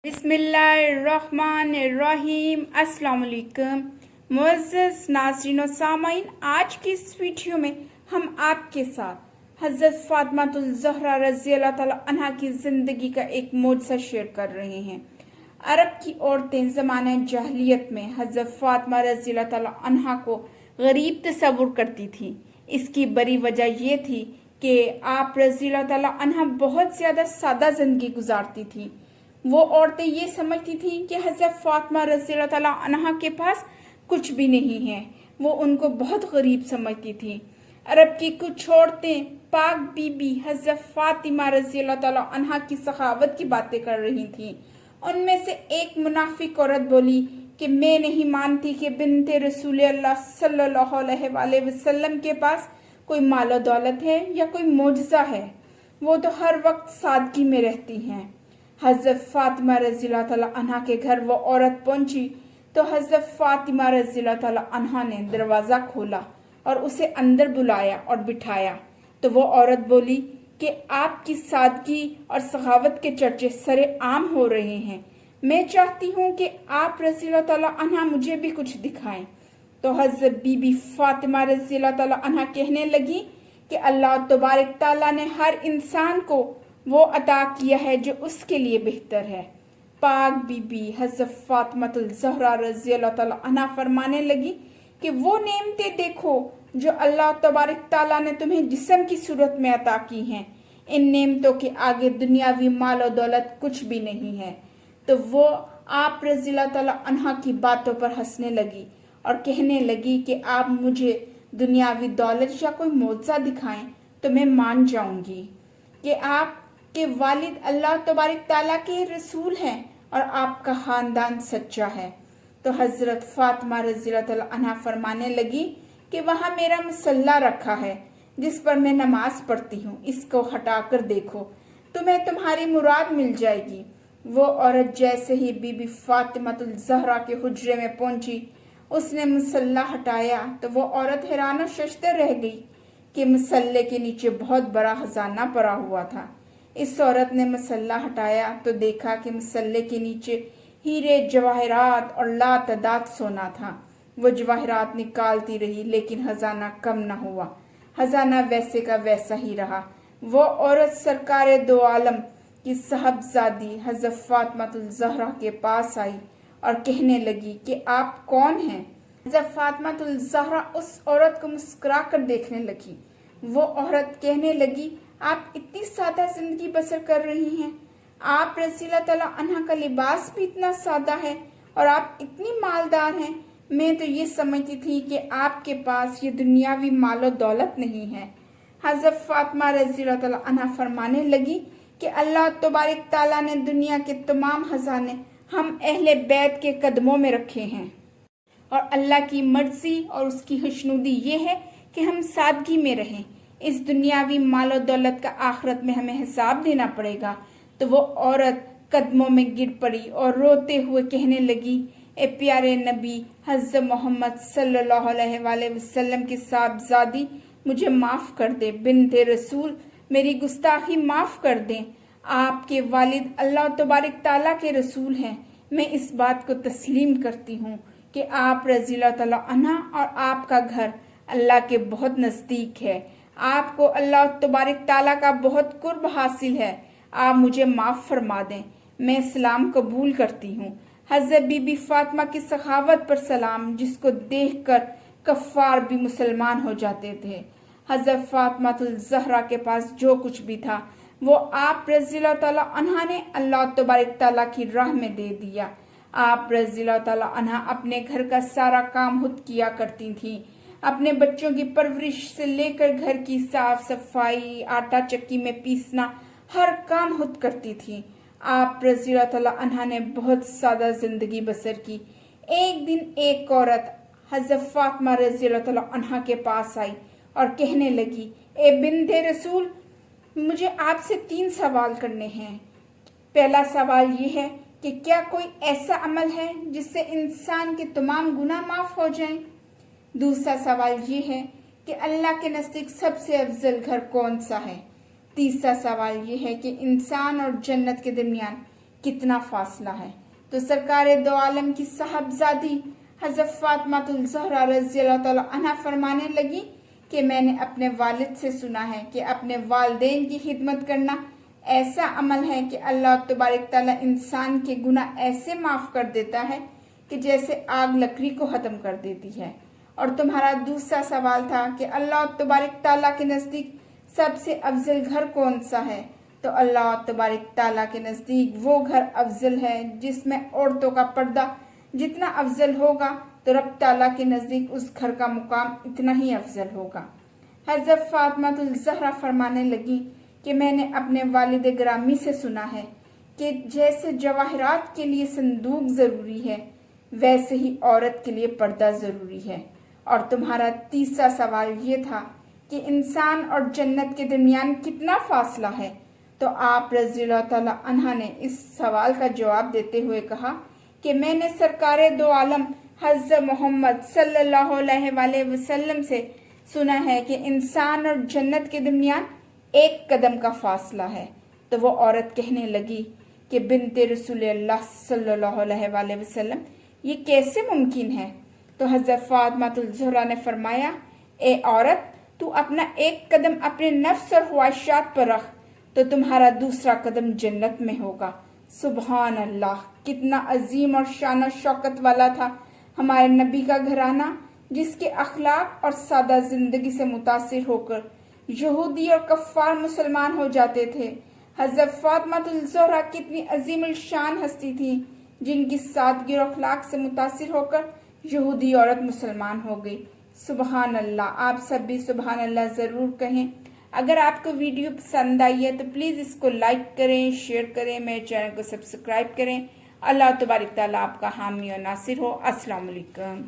बिस्मिल्लाहिर्रहमानिर्रहीम। अस्सलाम वालेकुम मुअज़्ज़ज़ नाज़रीन और सामाईन, आज की इस वीडियो में हम आपके साथ हज़रत फ़ातिमातुल ज़हरा रज़ी अल्लाह ताला अन्हा की ज़िंदगी का एक मोजज़ा शेयर कर रहे हैं। अरब की औरतें ज़माने जाहिलियत में हज़रत फ़ातिमा रज़ी अल्लाह ताला अन्हा को गरीब तस्वुर करती थी। इसकी बड़ी वजह ये थी कि आप रज़ी अल्लाह ताला अन्हा बहुत ज़्यादा सादा ज़िंदगी गुजारती थी। वो औरतें ये समझती थीं कि हज़रत फ़ातिमा रज़ी अल्लाह ताला अन्हा के पास कुछ भी नहीं है। वो उनको बहुत गरीब समझती थी। अरब की कुछ औरतें पाक बीबी हज़रत फ़ातिमा रज़ी अल्लाह ताला अन्हा की सखावत की बातें कर रही थीं। उनमें से एक मुनाफिक औरत बोली कि मैं नहीं मानती कि बिन्ते रसूल अल्लाह सल्लल्लाहु अलैहि वसल्लम के पास कोई मालो दौलत है या कोई मोजज़ा है। वो तो हर वक्त सादगी में रहती हैं। हज़रत फ़ातिमा रज़ी अल्लाह ताला अन्हा के घर वो औरत पहुंची तो हज़रत फ़ातिमा रज़ी अल्लाह ताला अन्हा ने दरवाज़ा खोला और उसे अंदर बुलाया और बिठाया। तो वो औरत बोली कि आपकी सादगी और सखावत के चर्चे सरे आम हो रहे हैं। मैं चाहती हूँ कि आप रज़ी अल्लाह ताला अन्हा मुझे भी कुछ दिखाएं। तो हज़रत बीबी फ़ातिमा रज़ी अल्लाह ताला अन्हा कहने लगी कि अल्लाह तबारक ताला ने हर इंसान को वो अता किया है जो उसके लिए बेहतर है। पाक बीबी हज़रत फ़ातिमातुल ज़हरा रज़ी अल्लाह ताला अन्हा फरमाने लगी कि वो नेमतें देखो जो अल्लाह तबारक ताला ने तुम्हें जिस्म की सूरत में अता की हैं। इन नेमतों के आगे दुनियावी माल और दौलत कुछ भी नहीं है। तो वो आप रज़ी अल्लाह ताला अन्हा की बातों पर हंसने लगी और कहने लगी कि आप मुझे दुनियावी दौलत या कोई मोजज़ा दिखाएं तो मैं मान जाऊंगी कि आप के वालिद अल्लाह तबारक ताला के रसूल हैं और आपका खानदान सच्चा है। तो हज़रत फ़ातिमा रज़ी अल्लाह ताला अन्हा फरमाने लगी कि वहाँ मेरा मुसल्ला रखा है जिस पर मैं नमाज पढ़ती हूँ, इसको हटाकर देखो, तुम्हें तुम्हारी मुराद मिल जाएगी। वो औरत जैसे ही बीबी फ़ातिमातुल ज़हरा के हुजरे में पहुंची, उसने मुसल्ला हटाया तो वो औरत हैरान और शशदर रह गई कि मुसल्ले के नीचे बहुत बड़ा खजाना पड़ा हुआ था। इस औरत ने मसल्ला हटाया तो देखा कि मसल्ले के नीचे हीरे जवाहरात और लातदाद सोना था। वो जवाहरात निकालती रही लेकिन खजाना कम न हुआ। खजाना वैसे का वैसा ही रहा। वो औरत सरकारे दो आलम की साहबजादी हज़रत फ़ातिमातुल ज़हरा के पास आई और कहने लगी कि आप कौन हैं। हज़रत फ़ातिमातुल ज़हरा उस औरत को मुस्कुरा कर देखने लगी। वो औरत कहने लगी, आप इतनी सादा जिंदगी बसर कर रही हैं। आप रज़ी अल्लाह ताला अन्हा का लिबास भी इतना सादा है और आप इतनी मालदार हैं। मैं तो ये समझती थी कि आपके पास ये दुनियावी मालो दौलत नहीं है। हज़रत फ़ातिमा रज़ी अल्लाह ताला अन्हा फरमाने लगी कि अल्लाह तबारक ताला ने दुनिया के तमाम खजाने हम अहले बैत के कदमों में रखे हैं और अल्लाह की मर्जी और उसकी खुशनुदी ये है कि हम सादगी में रहें। इस दुनियावी मालो दौलत का आखिरत में हमें हिसाब देना पड़ेगा। तो वो औरत कदमों में गिर पड़ी और रोते हुए कहने लगी, ए प्यारे नबी हज़रत मोहम्मद सल्लल्लाहु अलैहि वसल्लम की साहबजादी, मुझे माफ़ कर दे। बिन्ते रसूल, मेरी गुस्ताखी माफ़ कर दें। आपके वालिद अल्लाह तबारक ताला के रसूल हैं। मैं इस बात को तस्लीम करती हूँ कि आप रज़ी अल्लाह ताला अन्हा और आपका घर अल्लाह के बहुत नज़दीक है। आपको अल्लाह तबारक ताला का बहुत कुर्ब हासिल है। आप मुझे माफ़ फरमा दें। मैं इस्लाम कबूल करती हूँ। हज़रत बीबी फ़ातिमा की सखावत पर सलाम, जिसको देखकर कफ़ार भी मुसलमान हो जाते थे। हज़रत फ़ातिमातुल ज़हरा के पास जो कुछ भी था वो आप रज़ी अल्लाह ताला अन्हा ने अल्लाह तबारक ताला की राह में दे दिया। आप रज़ी अल्लाह ताला अन्हा अपने घर का सारा काम खुद किया करती थी। अपने बच्चों की परवरिश से लेकर घर की साफ सफाई, आटा चक्की में पीसना, हर काम खुद करती थी। आप रज़ी अल्लाह ताला अन्हा ने बहुत सादा जिंदगी बसर की। एक दिन एक औरत हज़रत फ़ातिमा रज़ी अल्लाह ताला अन्हा के पास आई और कहने लगी, ए बिन्ते रसूल, मुझे आपसे 3 सवाल करने हैं। पहला सवाल ये है कि क्या कोई ऐसा अमल है जिससे इंसान के तमाम गुनाह माफ हो जाएं? दूसरा सवाल ये है कि अल्लाह के नज़दीक सबसे अफजल घर कौन सा है? तीसरा सवाल ये है कि इंसान और जन्नत के दरमियान کتنا فاصلہ ہے۔ تو سرکار دو عالم کی صاحبزادی حضرت فاطمہ الزہرا رضی اللہ تعالی عنہا فرمانے لگی کہ میں نے اپنے والد سے سنا ہے کہ اپنے والدین کی خدمت کرنا ایسا عمل ہے کہ اللہ تبارک تعالیٰ انسان کے گناہ ایسے معاف کر دیتا ہے کہ جیسے آگ لکڑی کو ختم کر دیتی ہے۔ اور تمہارا دوسرا سوال تھا کہ اللہ تبارک تعالیٰ کے نزدیک سب سے افضل گھر کون سا ہے؟ تو اللہ تبارک تعالیٰ کے نزدیک وہ گھر افضل ہے جس میں عورتوں کا پردہ جتنا افضل ہوگا تو رب تعالیٰ کے نزدیک اس گھر کا مقام اتنا ہی افضل ہوگا۔ حضرت فاطمہ الزہرا فرمانے لگی کہ میں نے اپنے والد گرامی سے سنا ہے کہ جیسے جواہرات کے لیے صندوق ضروری ہے ویسے ہی عورت کے لیے پردہ ضروری ہے۔ اور تمہارا تیسرا سوال یہ تھا کہ انسان اور جنت کے درمیان کتنا فاصلہ ہے؟ تو آپ رضی اللہ تعالیٰ عنہ نے اس سوال کا جواب دیتے ہوئے کہا کہ میں نے سرکار دو عالم حضرت محمد صلی اللہ علیہ وآلہ وسلم سے سنا ہے کہ انسان اور جنت کے درمیان ایک قدم کا فاصلہ ہے۔ تو وہ عورت کہنے لگی کہ بنت رسول اللہ صلی اللہ علیہ وآلہ وسلم یہ کیسے ممکن ہے؟ تو حضرت فاطمہ الزہرا نے فرمایا، اے عورت، تو اپنا ایک قدم اپنے نفس اور خواہشات پر رکھ تو تمہارا دوسرا قدم جنت میں ہوگا۔ سبحان اللہ، کتنا عظیم اور شان و شوکت والا تھا ہمارے نبی کا گھرانہ، جس کے اخلاق اور سادہ زندگی سے متاثر ہو کر یہودی اور کفار مسلمان ہو جاتے تھے۔ حضرت فاطمہ الزہرا کتنی عظیم الشان ہستی تھی جن کی سادگی اور اخلاق سے متاثر ہو کر یہودی عورت مسلمان ہو گئی۔ سبحان اللہ، آپ سب بھی سبحان اللہ ضرور کہیں۔ اگر آپ کو ویڈیو پسند آئی ہے تو پلیز اس کو لائک کریں، شیئر کریں، میرے چینل کو سبسکرائب کریں۔ اللہ تبارک تعالیٰ آپ کا حامی و ناصر ہو۔ السلام علیکم۔